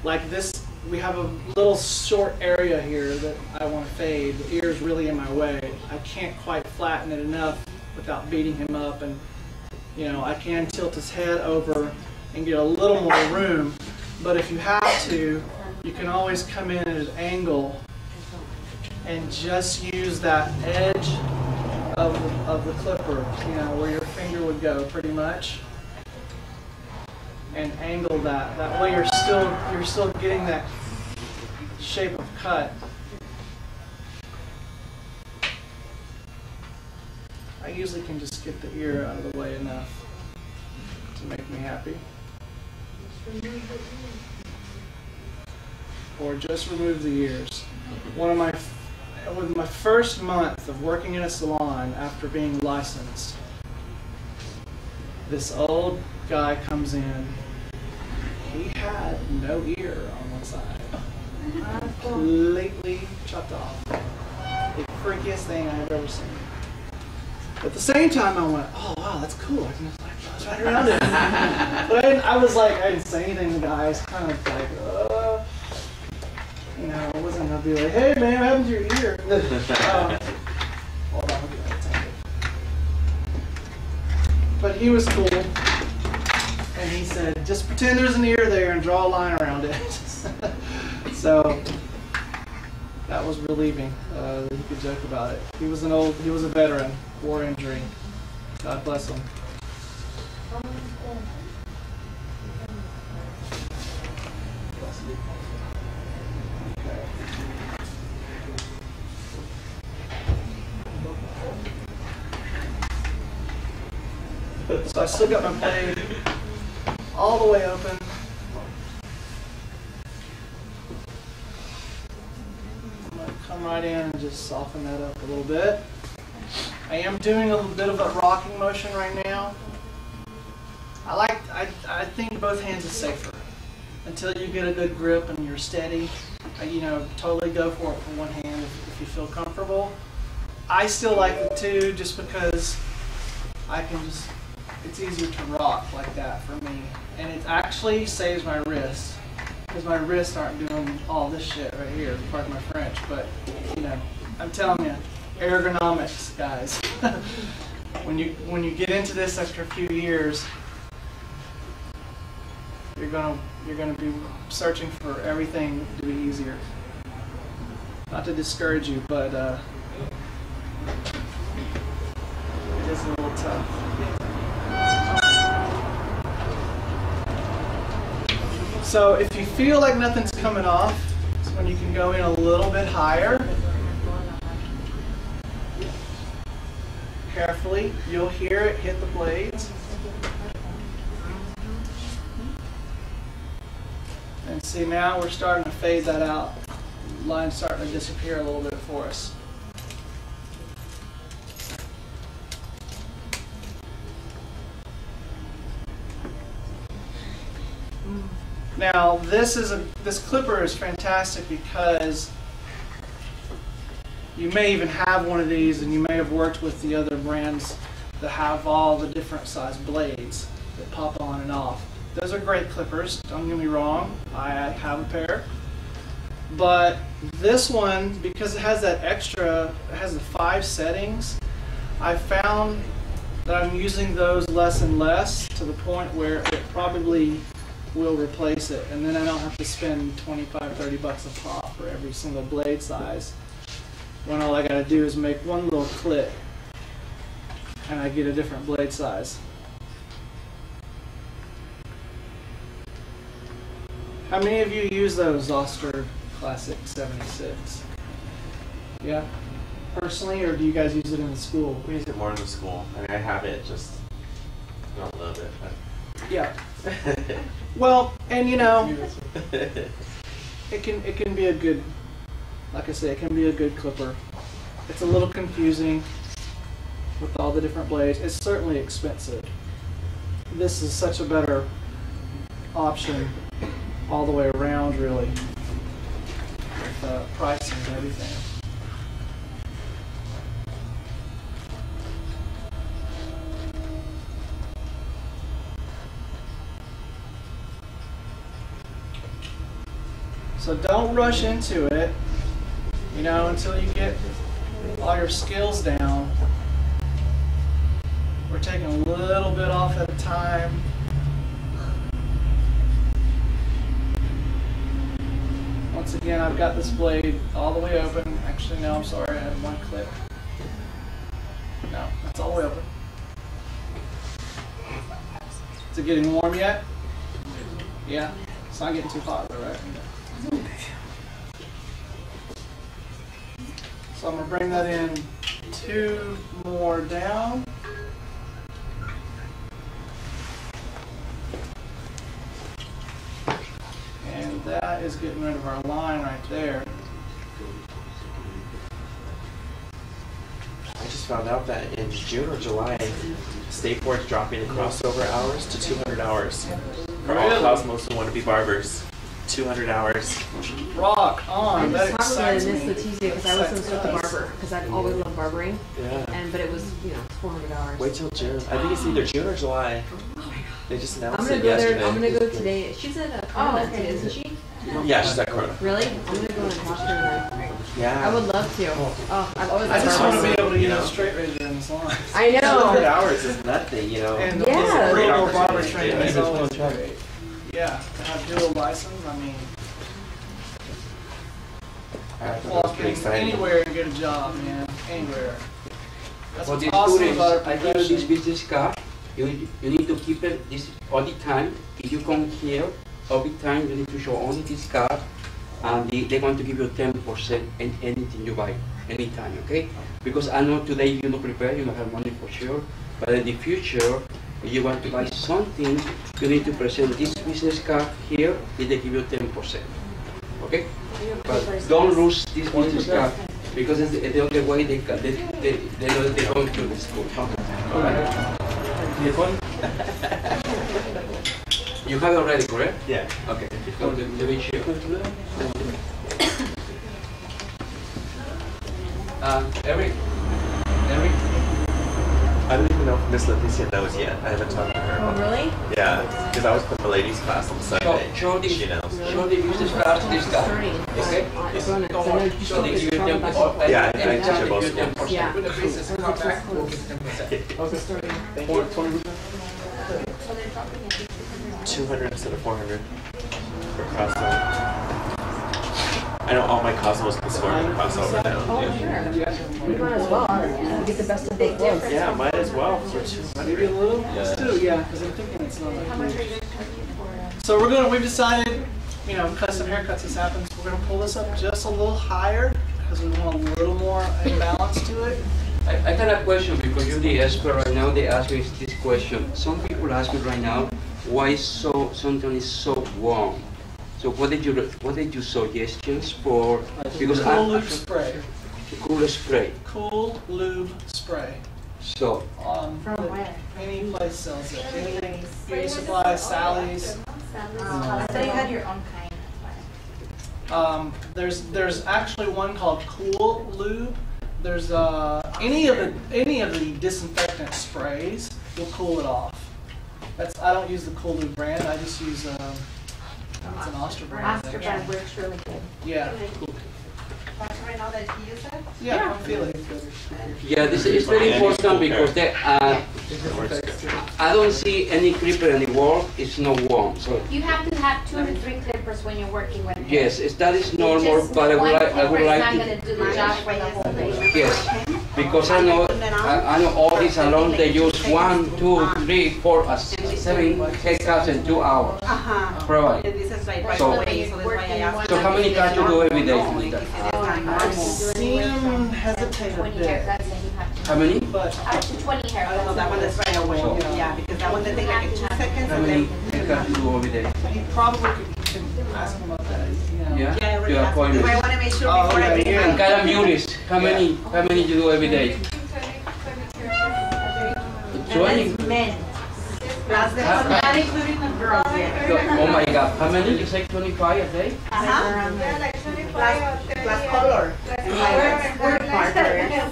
like this, we have a little short area here that I want to fade. The ear's really in my way. I can't quite flatten it enough without beating him up, and you know, I can tilt his head over and get a little more room, but if you have to, you can always come in at an angle and just use that edge of the clipper, you know, where your finger would go pretty much, and angle that. That way you're still getting that shape of cut. I usually can just get the ear out of the way enough to make me happy. Or just remove the ears. With my first month of working in a salon after being licensed, this old guy comes in. He had no ear on one side. Completely chopped off. The freakiest thing I've ever seen. At the same time, I went, oh wow, that's cool. I can just like buzz right around it. But I was like, I didn't say anything to the guy. I was kind of like, you know, I wasn't gonna be like, hey man, what happened to your ear? Hold on, I'll get that. But he was cool, and he said, just pretend there's an ear there and draw a line around it. So that was relieving. He could joke about it. He was a veteran, war injury. God bless him. So I still got my blade all the way open. I'm going to come right in and just soften that up a little bit. I am doing a little bit of a rocking motion right now. I think both hands is safer. Until you get a good grip and you're steady, you know, totally go for it with one hand if you feel comfortable. I still like the two just because I can just, it's easier to rock like that for me. And it actually saves my wrist, because my wrists aren't doing all this shit right here, pardon my French, but you know, I'm telling you, ergonomics, guys. When you get into this after a few years, you're gonna be searching for everything to be easier. Not to discourage you, but it is a little tough. So if you feel like nothing's coming off, it's when you can go in a little bit higher. Carefully, you'll hear it hit the blades. And see, now we're starting to fade that out. The line's starting to disappear a little bit for us. Now, this clipper is fantastic because you may even have one of these, and you may have worked with the other brands that have all the different size blades that pop on and off. Those are great clippers, don't get me wrong. I have a pair. But this one, because it has that extra, it has the 5 settings, I found that I'm using those less and less to the point where it probably will replace it. And then I don't have to spend 25, 30 bucks a pop for every single blade size. When all I gotta do is make one little clip and I get a different blade size. How many of you use those Oster Classic 76? Yeah? Personally, or do you guys use it in the school? We use it more in the school. I mean, I have it, just not love it. But. Yeah. Well, and you know, it can be a good, like I say, it can be a good clipper. It's a little confusing with all the different blades. It's certainly expensive. This is such a better option all the way around, really, with pricing and everything. So don't rush into it, you know, until you get all your skills down. We're taking a little bit off at a time. Once again, I've got this blade all the way open. Actually, no, I'm sorry, I had one clip. No, that's all the way open. Is it getting warm yet? Yeah, it's not getting too hot though, right? So I'm going to bring that in 2 more down. And that is getting rid of our line right there. I just found out that in June or July, State Board's dropping the crossover hours to 200 hours for all Cosmos who want to be barbers. 200 hours. Rock on. I That just probably excites missed me. the Tuesday because I was supposed to the barber because I've always loved barbering. Yeah. But it was, you know, $400. Wait till June. I think it's either June or July. They just announced I'm gonna it go yesterday. there. I'm gonna go today. She's at a Corona today, isn't she? Yeah, she's at Corona. Really? I'm gonna go and talk to her then. Yeah. I would love to. Oh, I've always I just want to be barbering. able to You use know? a straight razor in the salon. I 200 know. hours is nothing, you know. And Yeah. the Great little barber opportunity. training Yeah, is maybe always it's one great. Yeah, to have dual license, I mean, walk Pretty in exciting. anywhere and get a job, man. Anywhere. That's For what's these awesome students, about our I give you this profession. business card. You need to keep it this all the time. If you come here all the time, you need to show only this card, and they're going to give you 10% in anything you buy, anytime, okay? Because I know today you're not prepared, you don't have money for sure, but in the future, if you want to buy something, you need to present this business card here, and they give you 10%, okay? But don't lose this business card, because it's the only way they know that they're going to the school. All right? You have it already, correct? Yeah. Okay. So the be sure. Eric. I don't even know if Miss Leticia knows yet. I haven't talked to her. Oh, really? Yeah, because I was with the ladies class on Sunday. Show the She knows. business card to this guy. Starting. Okay? Corona, 'cause I know you So they spoke give you to 10%. Yeah, I teach her both Give you schools. 10%. Yeah. With a business contract, we'll get 10%. Starting. 200 instead of 400 for crossover. I know all my Cosmos can score in crossover now. Oh, sure. We might as well. Get the best of both worlds. Yeah, might as well for 200. Maybe a little? Let's do, yeah, because I'm thinking it's not like So we've decided, you know, custom haircuts, this happens, we're going to pull this up just a little higher because we want a little more imbalance to it. I got a question because you're the expert right now. They ask me this question. Some people ask me right now why something is so warm. So what did your suggestions for? Because Cool lube spray. Cool spray. Cool lube spray. So From where? Any place sells it. Any beauty supply, Sally's. I thought you had your own kind. There's actually one called Cool Lube. There's any of the disinfectant sprays will cool it off. I don't use the Cool Lube brand. I just use it's an Oster brand. Oscar brand works really good. Yeah. That's right now that you use it? Yeah, I'm feeling it. yeah, this is very important because I don't see any clipper in the world. It's not warm. So You have to have 2 to 3 clippers when you're working with it. yes, that is normal. But I would One clipper like is not to. going to do the job for the whole day. Yes, because I know all these salons they use 1, 2, 3, 4, 7 haircuts in 2 hours. Probably. This is right So- away, so that's why I asked. So how many cuts you do every day? I've seen them hesitate a 20 bit, haircuts and you have to. How many? but Up to 20 Oh, haircuts. that one is right away, So- yeah, because that one they take like 2 seconds How and many then. haircuts you do every day? you probably can ask them about that. You know. Yeah. Yeah, I already Your asked, but I appointments. wanna make sure Oh, before I okay, bring yeah. my. Cara Muris, how many you do every day? 20. And then men. Plus the, Ah, ah. not including the girls yet. So, oh my God, how many? You say 25 a day? Plus color. And my word part. Yeah.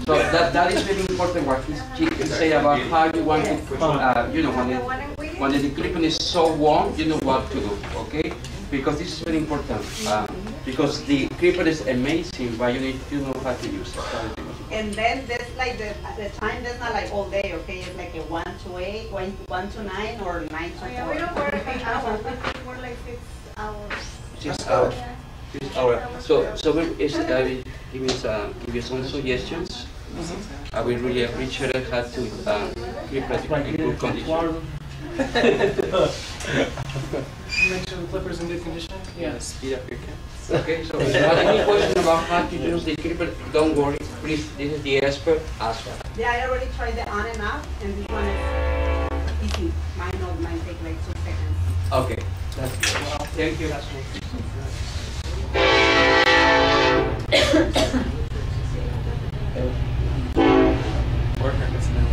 So that is very important what he say about how you want to, when when the clipping is so warm, you know what to do, okay? Because this is very important. Because the clipper is amazing, but you need to know how to use it. And then there's like the time, that's not like all day, okay? It's like a 1 to 8, 1 to 9, or 9 to 4. Yeah, we don't work 8 hours, we work more like 6 hours. 6 hours. 6 hours. So we give you some suggestions. I would really appreciate it how to clip it in good condition. Make sure the clipper's in good condition. Yeah, speed up your cuts. Okay, so if you have any question about how to use the clipper, don't worry. Please, this is the expert. Ask her. Yeah, I already tried the on and off, and this one is easy. Mine take like 2 seconds. Okay, that's good. Thank you. Four haircuts an hour.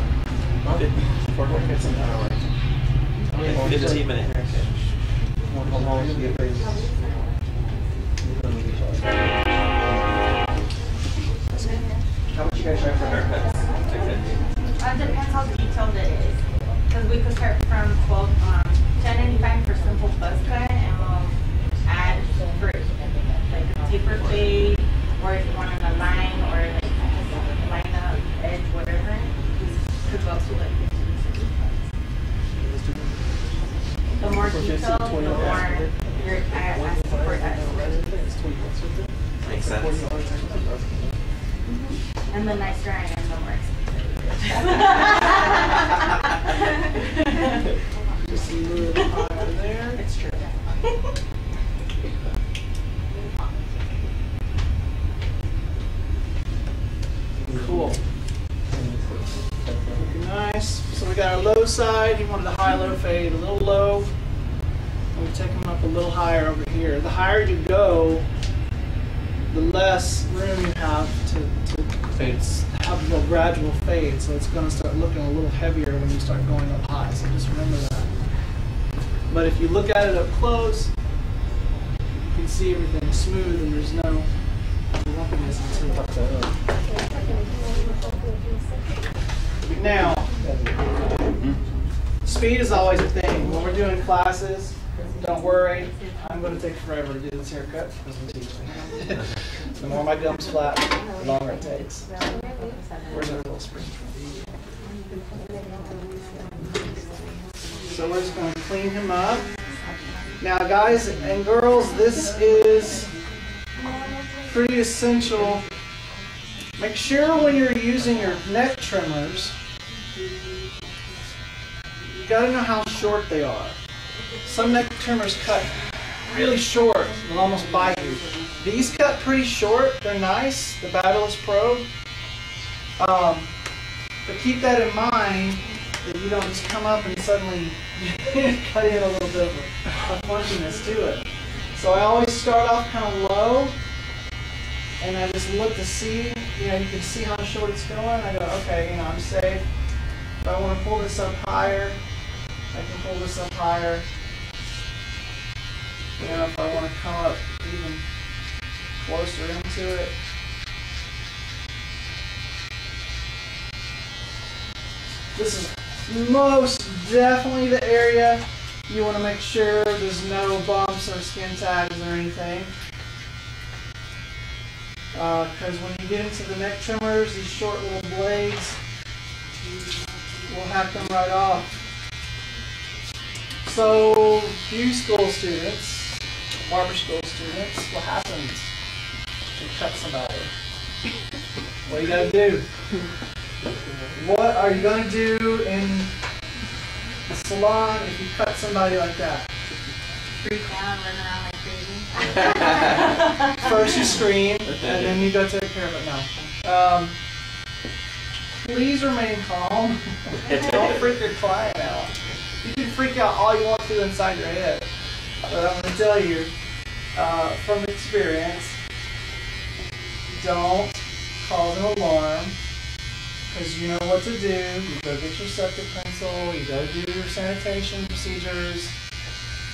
4 haircuts an hour. 15-minute haircut. How much you guys charge for haircuts? Depends how detailed it is. Because we could start from $10.95 for simple buzz cut, and we'll add for like a taper fade, or if you want an align, or like line up, edge, whatever. Could go up to like 15, 16 bucks. The more detailed, the more you're asking for that. Makes sense. And the nicer I am, the more expensive. Just a little higher there. It's true. Cool. Looking nice. So we got our low side. You wanted the high-low fade, a little low. And we take them up a little higher over here. The higher you go, the less room you have to have a gradual fade. So it's going to start looking a little heavier when you start going up high. So just remember that. But if you look at it up close, you can see everything smooth and there's no lumpiness until now, speed is always a thing. When we're doing classes, don't worry. I'm going to take forever to do this haircut because I'm teaching. The more my gum's flat, the longer it takes. Where's our little spring? So we're just going to clean him up. Now, guys and girls, this is pretty essential. Make sure when you're using your neck trimmers, you got to know how short they are. Some neck trimmers cut really short, they'll almost bite you. These cut pretty short, they're nice, the BaByliss Pro. But keep that in mind, that you don't just come up and suddenly cut in a little bit of funkiness to it. So I always start off kind of low, and I just look to see, you can see how short it's going. I go, okay, I'm safe. If I want to pull this up higher, I can pull this up higher. If I want to come up even closer into it. This is most definitely the area you want to make sure there's no bumps or skin tags or anything. Because when you get into the neck trimmers, these short little blades will hack them right off. So, you school students, barber school students, what happens? You cut somebody. What do you gotta do? What are you gonna do in the salon if you cut somebody like that? Freak out, run around like crazy. First you scream, and then you go take care of it now. Please remain calm. Don't freak your client out. You can freak out all you want to inside your head. But I'm going to tell you, from experience, don't cause an alarm, because you know what to do. You go get your septic pencil, you go do your sanitation procedures,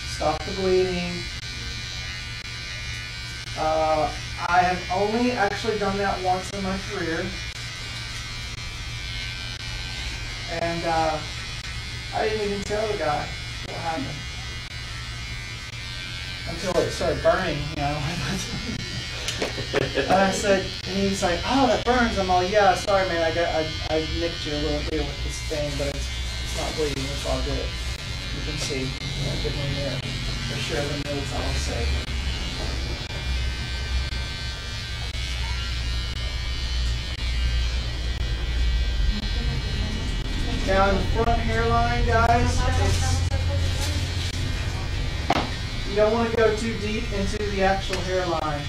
stop the bleeding. I have only actually done that once in my career, and I didn't even tell the guy. happened. Until it started burning, you know. And I said, and he's like, oh, that burns. I'm all, yeah, sorry, man, I nicked you a little here with this thing, but it's not bleeding. It's all good. You can see, get in there. For sure, the notes all say. Now in the front hairline, guys, you don't want to go too deep into the actual hairline.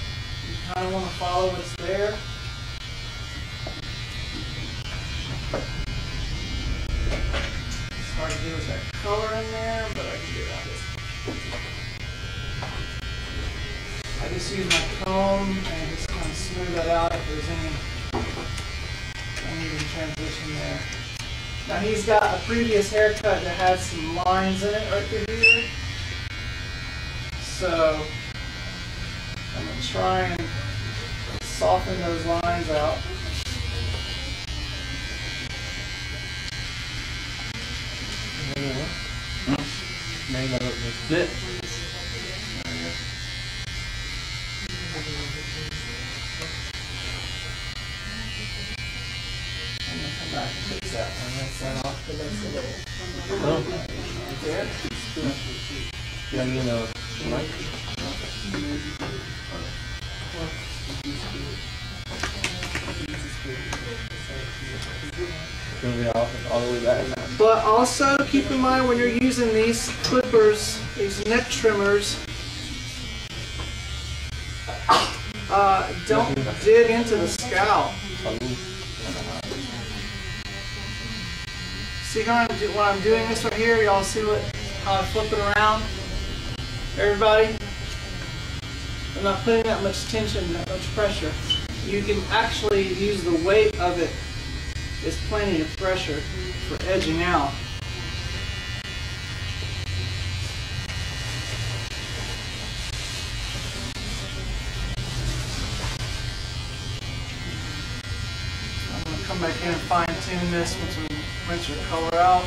You kind of want to follow what's there. It's hard to do with that color in there, but I can do that. I just use my comb and just kind of smooth that out if there's any uneven transition there. Now he's got a previous haircut that had some lines in it right through here. So I'm going to try and soften those lines out. Split. I'm going to come back and fix that one. Rinse that off, but that's a little right there. Yeah, you know, right? All the way back. But also keep in mind when you're using these clippers, these neck trimmers, don't dig into the scalp. See how when I'm doing this right here, y'all see how I flip it around? Everybody? I'm not putting that much tension, that much pressure. You can actually use the weight of it as plenty of pressure for edging out. I'm going to come back in and fine tune this once we rinse your color out.